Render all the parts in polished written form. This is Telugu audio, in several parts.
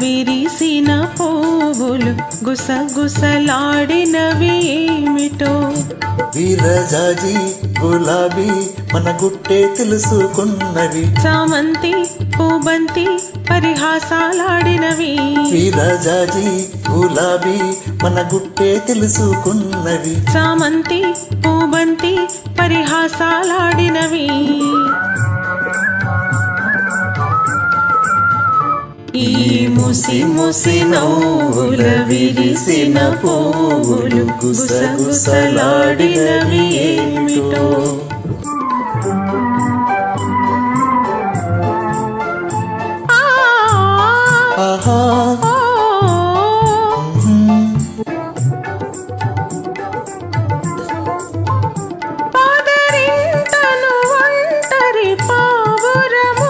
విరిసిన పువ్వులు గుసగుసలాడినవి ఏమిటో. విరజాజి గులాబీ మన గుట్టే తెలుసుకున్నవి. చామంతి పూబంతి పరిహాసాలాడినవి. విరజాజి గులాబీ మన గుట్టే తెలుసుకున్నవి. చామంతి పూబంతి పరిహాసాలాడినవి. ఈ ముసి ముసి నవ్వుల విరిసిన పువ్వులు గుసగుసలాడినవి ఏమిటో. ఆహా పాదరింతను ఒంటరి పావురము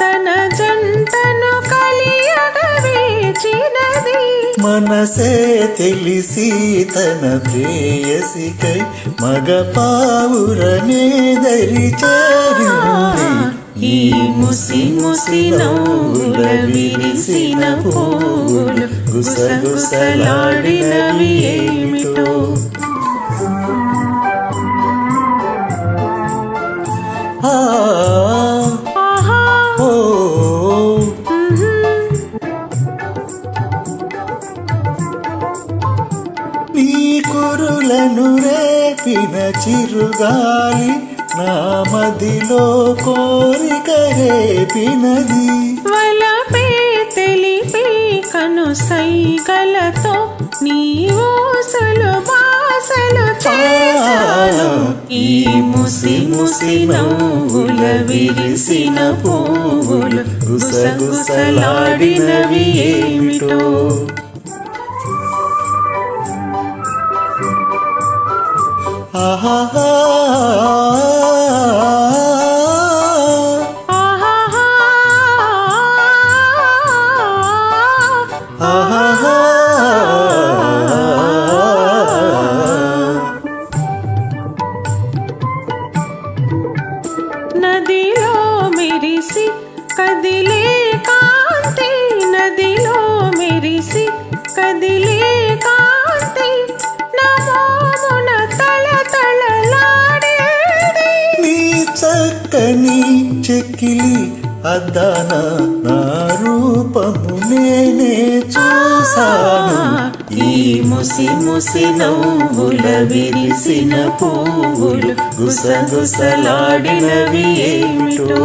తన జంటను కలియగవేచినది. మనసే తెలిసి తన ప్రేయసికై మగ పావురమే దరి చేరింది. ఈ ముసి ముసి నవ్వుల విరిసిన పువ్వులు గుసగుసలాడినవి ఏమిటో. ఆహా ఓ నీ కురులను రేపిన చిరుగాలి నా మదిలో కోరిక రేపినది. వలపే తెలిపి కను సైగలతో నీ ఊసలు బాసలు చేశాను. ఈ ముసి ముసి నవ్వుల విరిసిన పువ్వులు గుసగుసలాడినవి ఏమిటో. ఆహా నదిలో మెరిసి కదిలే కాంతి, నదిలో మెరిసి కదిలే కాంతి నమోమున తళతళలాడేది. నీ చక్కని చెక్కిలి అద్దాన నా రూపము నేనే చూసాను. ఈ ముసి ముసి నవ్వుల విరిసిన పువ్వులు గుసగుసలాడినవి ఏమిటో.